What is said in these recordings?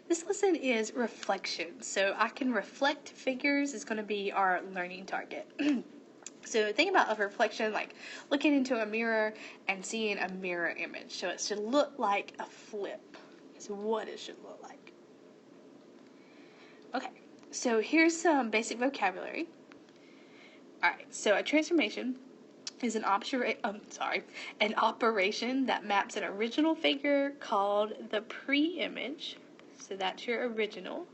This lesson is reflection. So I can reflect figures is going to be our learning target. So think about a reflection like looking into a mirror and seeing a mirror image. So it should look like a flip. So what it should look like. Okay, so here's some basic vocabulary. Alright, so a transformation is an operation that maps an original figure called the pre-image, so that's your original,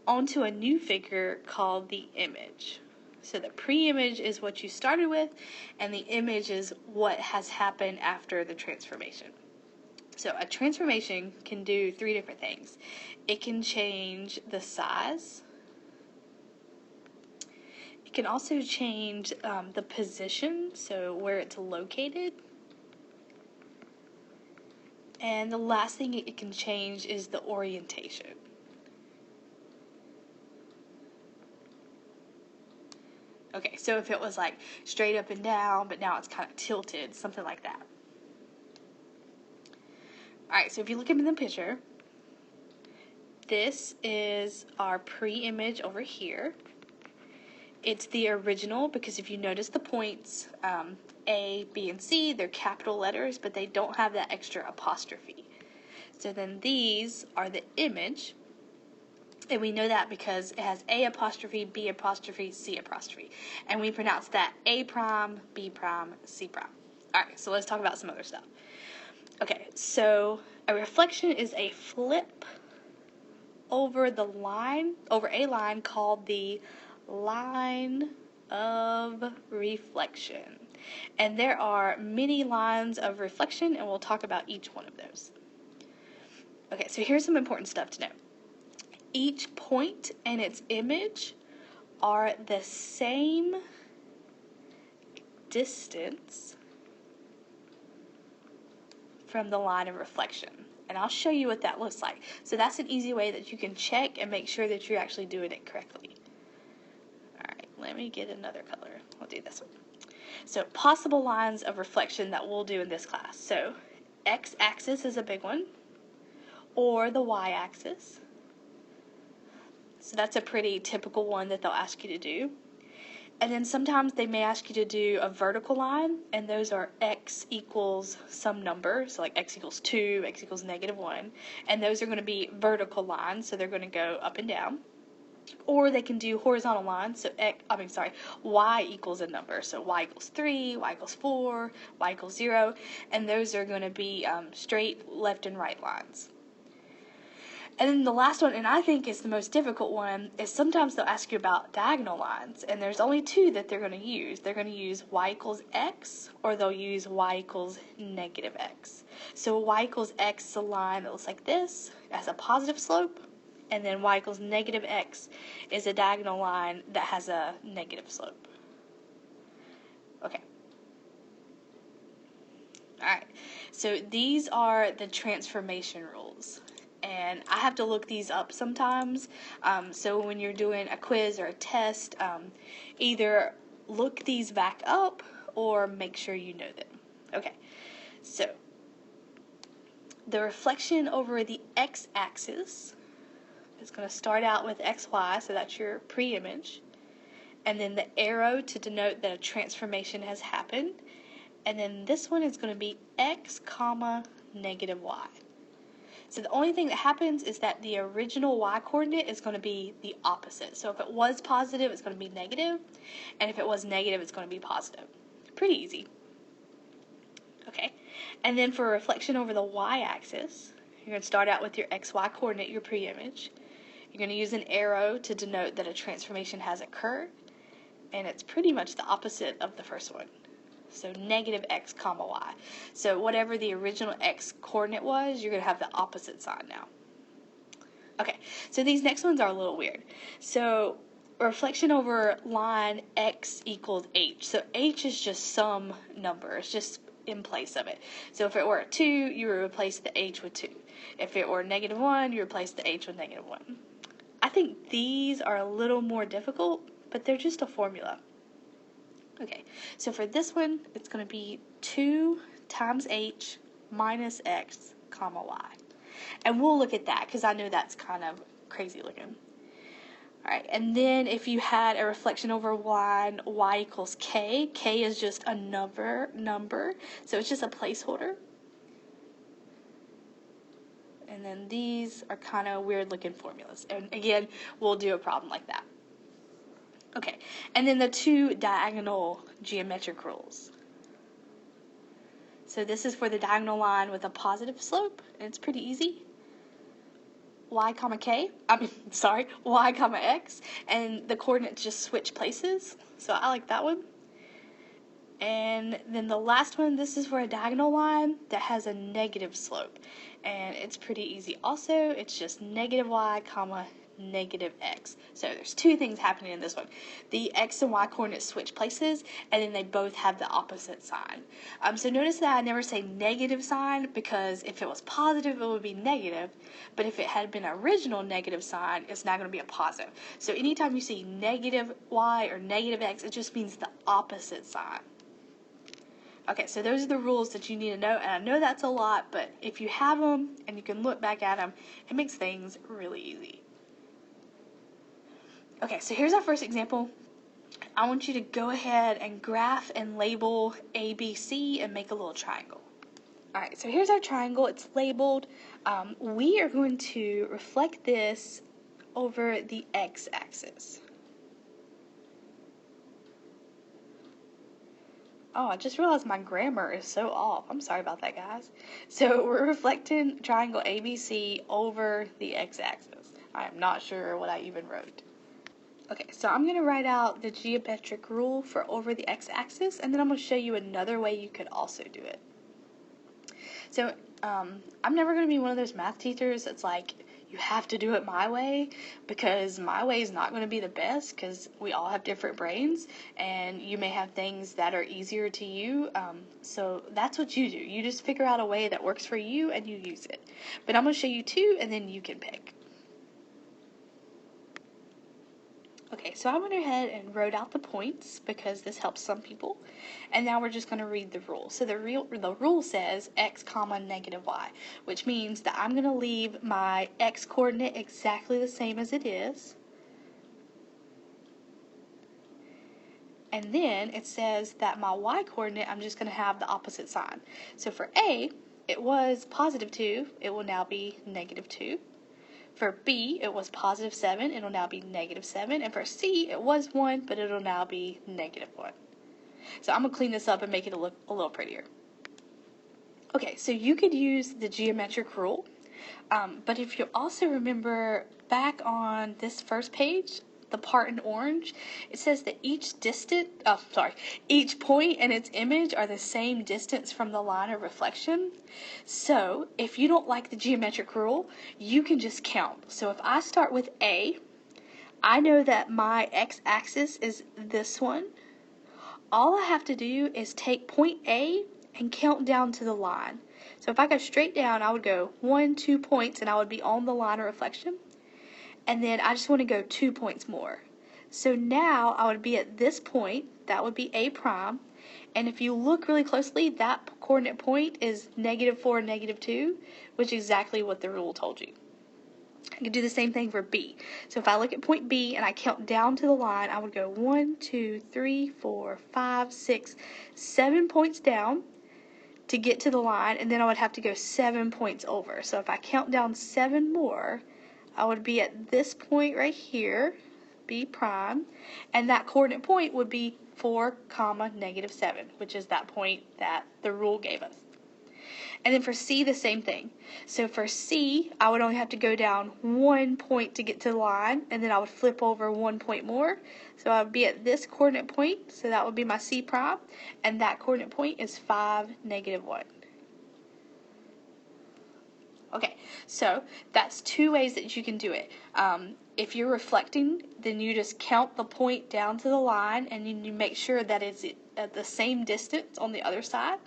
onto a new figure called the image. So the pre-image is what you started with, and the image is what has happened after the transformation. So a transformation can do three different things. It can change the size. It can also change the position, so where it's located. And the last thing it can change is the orientation. Okay, so if it was like straight up and down, but now it's kind of tilted, something like that. Alright, so if you look in the picture, this is our pre-image over here. It's the original because if you notice the points, A, B, and C, they're capital letters, but they don't have that extra apostrophe. So then these are the image. And we know that because it has A apostrophe, B apostrophe, C apostrophe. And we pronounce that A prime, B prime, C prime. Alright, so let's talk about some other stuff. Okay, so a reflection is a flip over a line called the line of reflection. And there are many lines of reflection, and we'll talk about each one of those. Okay, so here's some important stuff to know. Each point and its image are the same distance from the line of reflection. And I'll show you what that looks like. So that's an easy way that you can check and make sure that you're actually doing it correctly. Alright, let me get another color. I'll do this one. So possible lines of reflection that we'll do in this class. So x-axis is a big one, or the y-axis. So that's a pretty typical one that they'll ask you to do. And then sometimes they may ask you to do a vertical line, and those are x equals some number, so like x equals 2, x equals -1, and those are going to be vertical lines, so they're going to go up and down. Or they can do horizontal lines, so y equals a number, so y equals 3, y equals 4, y equals 0, and those are going to be straight left and right lines. And then the last one, and I think is the most difficult one, is sometimes they'll ask you about diagonal lines, and there's only two that they're going to use. They're going to use y equals x, or they'll use y equals -x. So y equals x is a line that looks like this, has a positive slope, and then y equals -x is a diagonal line that has a negative slope. Okay. Alright, so these are the transformation rules. And I have to look these up sometimes, so when you're doing a quiz or a test, either look these back up or make sure you know them. Okay, so the reflection over the x-axis is going to start out with xy, so that's your pre-image, and then the arrow to denote that a transformation has happened, and then this one is going to be x, -y. So the only thing that happens is that the original y coordinate is going to be the opposite. So if it was positive, it's going to be negative, and if it was negative, it's going to be positive. Pretty easy. Okay, and then for reflection over the y-axis, you're going to start out with your xy coordinate, your pre-image. You're going to use an arrow to denote that a transformation has occurred, and it's pretty much the opposite of the first one. So -x, y. So whatever the original x coordinate was, you're going to have the opposite sign now. Okay, so these next ones are a little weird. So reflection over line x equals h. So h is just some number. It's just in place of it. So if it were a 2, you would replace the h with 2. If it were -1, you replace the h with -1. I think these are a little more difficult, but they're just a formula. Okay, so for this one, it's going to be 2 times h minus x, y. And we'll look at that because I know that's kind of crazy looking. All right, and then if you had a reflection over line y equals k, k is just a number, so it's just a placeholder. And then these are kind of weird looking formulas. And again, we'll do a problem like that. Okay, and then the two diagonal geometric rules. So this is for the diagonal line with a positive slope, and it's pretty easy. Y comma x, and the coordinates just switch places. So I like that one. And then the last one, this is for a diagonal line that has a negative slope. And it's pretty easy also. It's just negative y comma negative x. So there's two things happening in this one. The x and y coordinates switch places, and then they both have the opposite sign. So notice that I never say negative sign, because if it was positive, it would be negative. But if it had been an original negative sign, it's not going to be a positive. So anytime you see negative y or negative x, it just means the opposite sign. Okay, so those are the rules that you need to know, and I know that's a lot, but if you have them and you can look back at them, it makes things really easy. Okay, so here's our first example. I want you to go ahead and graph and label ABC and make a little triangle. All right, so here's our triangle. It's labeled. We are going to reflect this over the x-axis. Oh, I just realized my grammar is so off. I'm sorry about that, guys. So we're reflecting triangle ABC over the x-axis. I am not sure what I even wrote. Okay, so I'm going to write out the geometric rule for over the x-axis, and then I'm going to show you another way you could also do it. So I'm never going to be one of those math teachers that's like, you have to do it my way, because my way is not going to be the best, because we all have different brains, and you may have things that are easier to you. So that's what you do. You just figure out a way that works for you, and you use it. But I'm going to show you two, and then you can pick. Okay, so I went ahead and wrote out the points because this helps some people. And now we're just going to read the rule. So the rule says x comma negative y, which means that I'm going to leave my x coordinate exactly the same as it is. And then it says that my y coordinate, I'm just going to have the opposite sign. So for A, it was positive 2, it will now be negative 2. For B, it was positive 7, it'll now be negative 7. And for C, it was 1, but it'll now be negative 1. So I'm going to clean this up and make it look a little prettier. Okay, so you could use the geometric rule, but if you also remember back on this first page, the part in orange, it says that each point and its image are the same distance from the line of reflection. So if you don't like the geometric rule, you can just count. So if I start with A, I know that my x-axis is this one. All I have to do is take point A and count down to the line. So if I go straight down, I would go 1, 2 points, and I would be on the line of reflection. And then I just want to go 2 points more. So now I would be at this point, that would be A prime. And if you look really closely, that coordinate point is negative 4, negative 2, which is exactly what the rule told you. I can do the same thing for B. So if I look at point B and I count down to the line, I would go 1, 2, 3, 4, 5, 6, 7 points down to get to the line, and then I would have to go 7 points over. So if I count down 7 more, I would be at this point right here, B prime, and that coordinate point would be 4, negative 7, which is that point that the rule gave us. And then for C, the same thing. So for C, I would only have to go down 1 point to get to the line, and then I would flip over 1 point more. So I would be at this coordinate point, so that would be my C prime, and that coordinate point is 5, negative 1. Okay, so that's two ways that you can do it. If you're reflecting, then you just count the point down to the line, and then you make sure that it's at the same distance on the other side.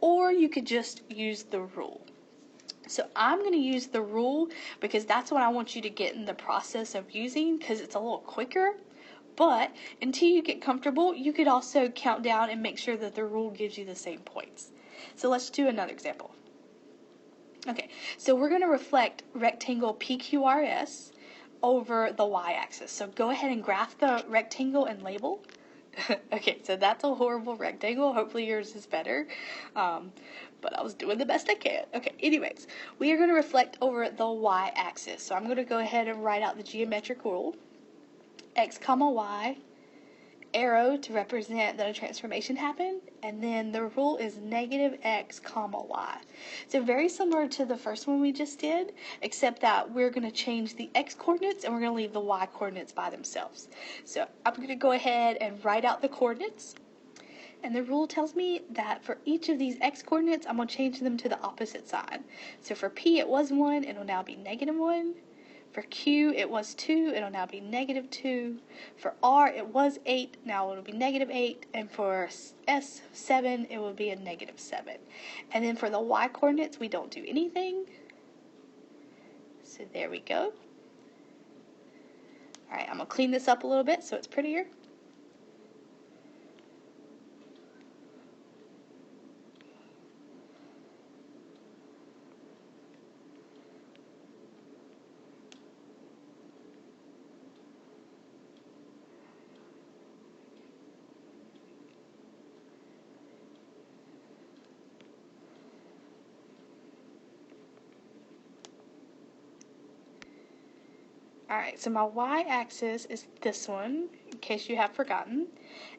Or you could just use the rule. So I'm going to use the rule because that's what I want you to get in the process of using, because it's a little quicker. But until you get comfortable, you could also count down and make sure that the rule gives you the same points. So let's do another example. Okay, so we're going to reflect rectangle PQRS over the y-axis. So go ahead and graph the rectangle and label. Okay, so that's a horrible rectangle. Hopefully yours is better. But I was doing the best I can. Okay, anyways, we are going to reflect over the y-axis. So I'm going to go ahead and write out the geometric rule. X comma y, arrow to represent that a transformation happened, and then the rule is negative x comma y. So very similar to the first one we just did, except that we're going to change the x coordinates and we're going to leave the y coordinates by themselves. So I'm going to go ahead and write out the coordinates, and the rule tells me that for each of these x coordinates I'm going to change them to the opposite side. So for P it was 1, it'll now be negative 1. For Q, it was 2, it'll now be negative 2. For R, it was 8, now it'll be negative 8. And for S, 7, it will be a negative 7. And then for the Y coordinates, we don't do anything. So there we go. Alright, I'm going to clean this up a little bit so it's prettier. Alright, so my y-axis is this one, in case you have forgotten.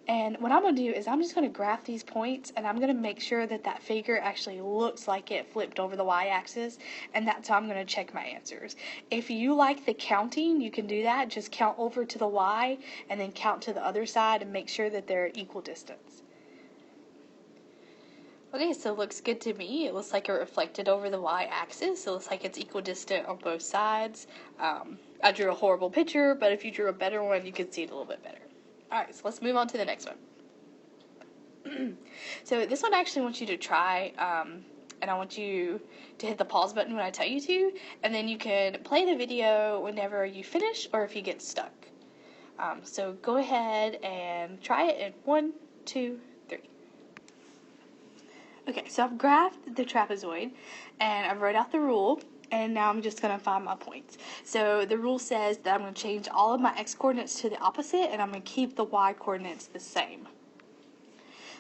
And what I'm going to do is I'm just going to graph these points, and I'm going to make sure that that figure actually looks like it flipped over the y-axis, and that's how I'm going to check my answers. If you like the counting, you can do that. Just count over to the y, and then count to the other side, and make sure that they're equal distance. Okay, so it looks good to me. It looks like it reflected over the y-axis. It looks like it's equidistant on both sides. I drew a horrible picture, but if you drew a better one, you can see it a little bit better. Alright, so let's move on to the next one. So this one I actually want you to try, and I want you to hit the pause button when I tell you to, and then you can play the video whenever you finish or if you get stuck. So go ahead and try it in 1, 2, 3. Okay, so I've graphed the trapezoid, and I wrote out the rule, and now I'm just going to find my points. So the rule says that I'm going to change all of my x-coordinates to the opposite, and I'm going to keep the y-coordinates the same.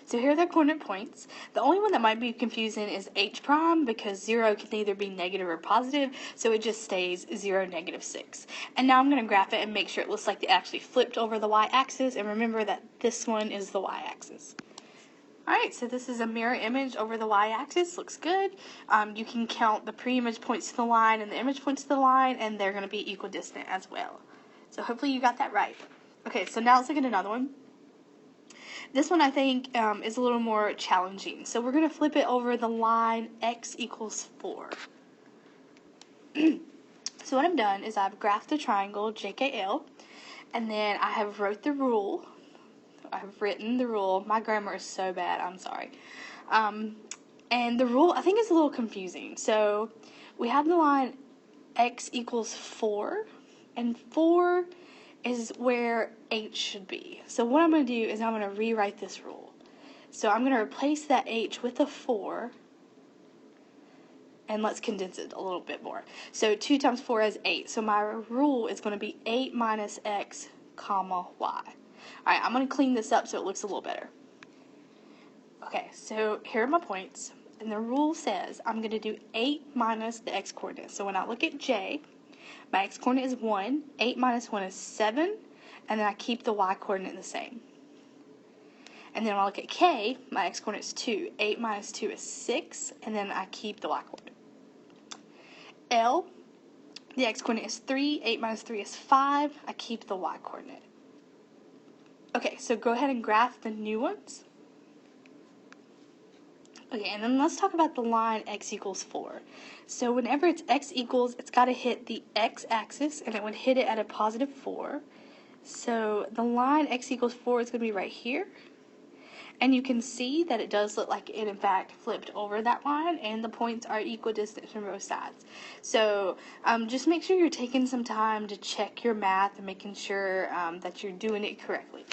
So here are the coordinate points. The only one that might be confusing is h prime, because 0 can either be negative or positive, so it just stays 0, negative 6. And now I'm going to graph it and make sure it looks like it actually flipped over the y-axis, and remember that this one is the y-axis. Alright, so this is a mirror image over the y-axis. Looks good. You can count the pre-image points to the line and the image points to the line, and they're going to be equidistant as well. So hopefully you got that right. Okay, so now let's look at another one. This one I think is a little more challenging. So we're going to flip it over the line x equals 4. So what I've done is I've graphed the triangle JKL, and then I have wrote the rule. I've written the rule. My grammar is so bad, I'm sorry. And the rule, I think, is a little confusing. So we have the line x equals 4, and 4 is where h should be. So what I'm going to do is I'm going to rewrite this rule. So I'm going to replace that h with a 4, and let's condense it a little bit more. So 2 times 4 is 8. So my rule is going to be 8 minus x comma y. Alright, I'm going to clean this up so it looks a little better. Okay, so here are my points. And the rule says I'm going to do 8 minus the x-coordinate. So when I look at J, my x-coordinate is 1, 8 minus 1 is 7, and then I keep the y-coordinate the same. And then when I look at K, my x-coordinate is 2, 8 minus 2 is 6, and then I keep the y-coordinate. L, the x-coordinate is 3, 8 minus 3 is 5, I keep the y-coordinate. Okay, so go ahead and graph the new ones. Okay, and then let's talk about the line x equals 4. So whenever it's x equals, it's got to hit the x-axis, and it would hit it at a positive 4. So the line x equals 4 is going to be right here. And you can see that it does look like it, in fact, flipped over that line, and the points are equidistant from both sides. So just make sure you're taking some time to check your math and making sure that you're doing it correctly.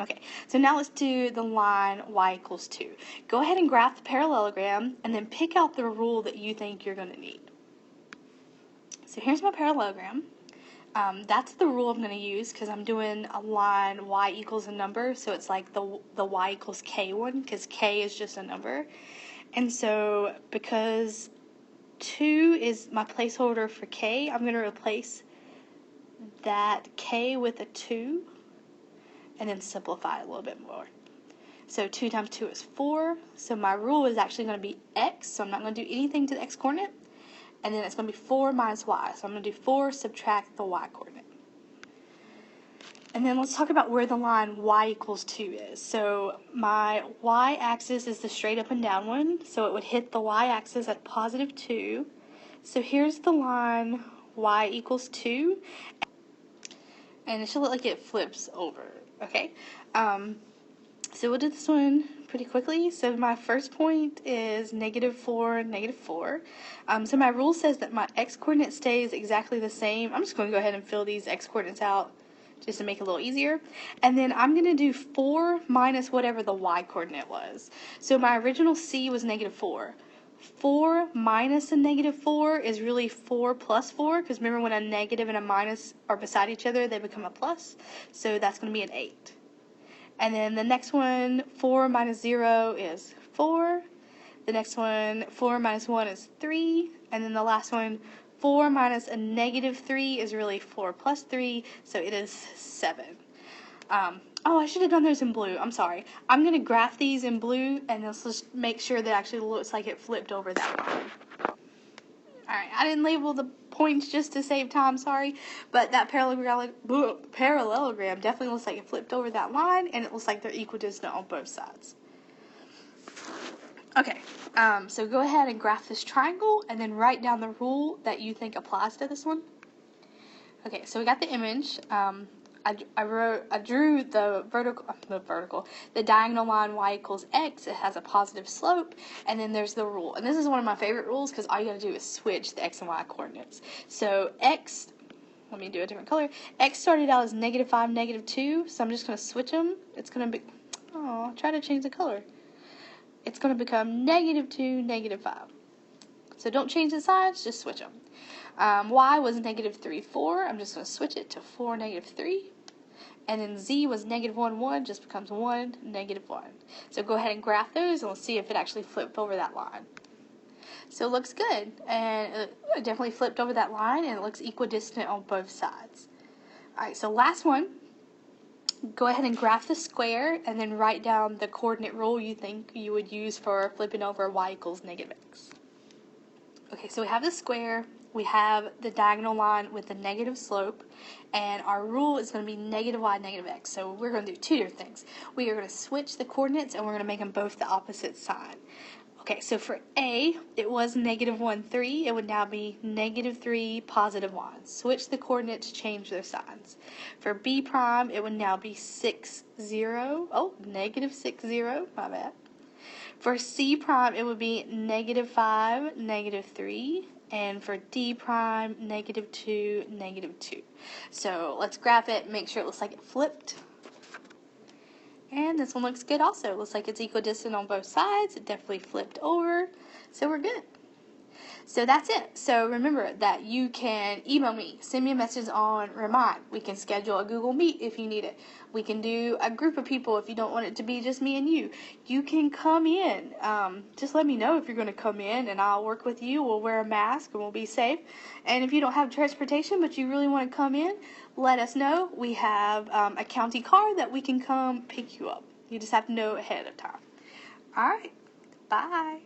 Okay, so now let's do the line y equals 2. Go ahead and graph the parallelogram and then pick out the rule that you think you're going to need. So here's my parallelogram. That's the rule I'm going to use because I'm doing a line y equals a number, so it's like the y equals k one because k is just a number. And so because 2 is my placeholder for k, I'm going to replace that k with a 2 and then simplify it a little bit more. So 2 times 2 is 4, so my rule is actually going to be x, so I'm not going to do anything to the x coordinate. And then it's going to be 4 minus y. So I'm going to do 4 subtract the y coordinate. And then let's talk about where the line y equals 2 is. So my y-axis is the straight up and down one. So it would hit the y-axis at positive 2. So here's the line y equals 2. And it should look like it flips over. Okay? So we'll do this one pretty quickly. So my first point is -4, -4. So my rule says that my x-coordinate stays exactly the same. I'm just going to go ahead and fill these x-coordinates out just to make it a little easier. And then I'm going to do 4 minus whatever the y-coordinate was. So my original c was -4. 4 minus a -4 is really 4 plus 4, because remember when a negative and a minus are beside each other, they become a plus. So that's going to be an 8. And then the next one, 4 minus 0 is 4. The next one, 4 minus 1 is 3. And then the last one, 4 minus a -3 is really 4 plus 3, so it is 7. Oh, I should have done those in blue. I'm sorry. I'm going to graph these in blue, and let's just make sure that it actually looks like it flipped over that line. Alright, I didn't label the points just to save time, sorry, but that parallelogram definitely looks like it flipped over that line, and it looks like they're equidistant on both sides. Okay, so go ahead and graph this triangle, and then write down the rule that you think applies to this one. Okay, so we got the image. I drew the diagonal line y equals x. It has a positive slope, and then there's the rule. And this is one of my favorite rules because all you gotta do is switch the x and y coordinates. So x, let me do a different color. X started out as -5, -2, so I'm just gonna switch them. It's gonna be, oh, try to change the color. It's gonna become -2, -5. So don't change the sides, just switch them. Y was -3, 4. I'm just going to switch it to 4, -3. And then Z was -1, 1, just becomes 1, -1. So go ahead and graph those, and we'll see if it actually flipped over that line. So it looks good, and it definitely flipped over that line, and it looks equidistant on both sides. Alright, so last one. Go ahead and graph the square, and then write down the coordinate rule you think you would use for flipping over y equals -x. Okay, so we have the square, we have the diagonal line with the negative slope, and our rule is going to be -y, -x. So we're going to do two different things. We are going to switch the coordinates, and we're going to make them both the opposite sign. Okay, so for A, it was -1, 3. It would now be -3, +1. Switch the coordinates, change their signs. For B prime, it would now be 6, 0. Oh, -6, 0. My bad. For C prime, it would be -5, -3. And for D prime, -2, -2. So let's graph it, make sure it looks like it flipped. And this one looks good also. It looks like it's equidistant on both sides. It definitely flipped over. So we're good. So that's it. So remember that you can email me, send me a message on Remind. We can schedule a Google Meet if you need it. We can do a group of people if you don't want it to be just me and you. You can come in. Just let me know if you're going to come in, and I'll work with you. We'll wear a mask and we'll be safe. And if you don't have transportation but you really want to come in, let us know. We have a county car that we can come pick you up. You just have to know ahead of time. All right. Bye.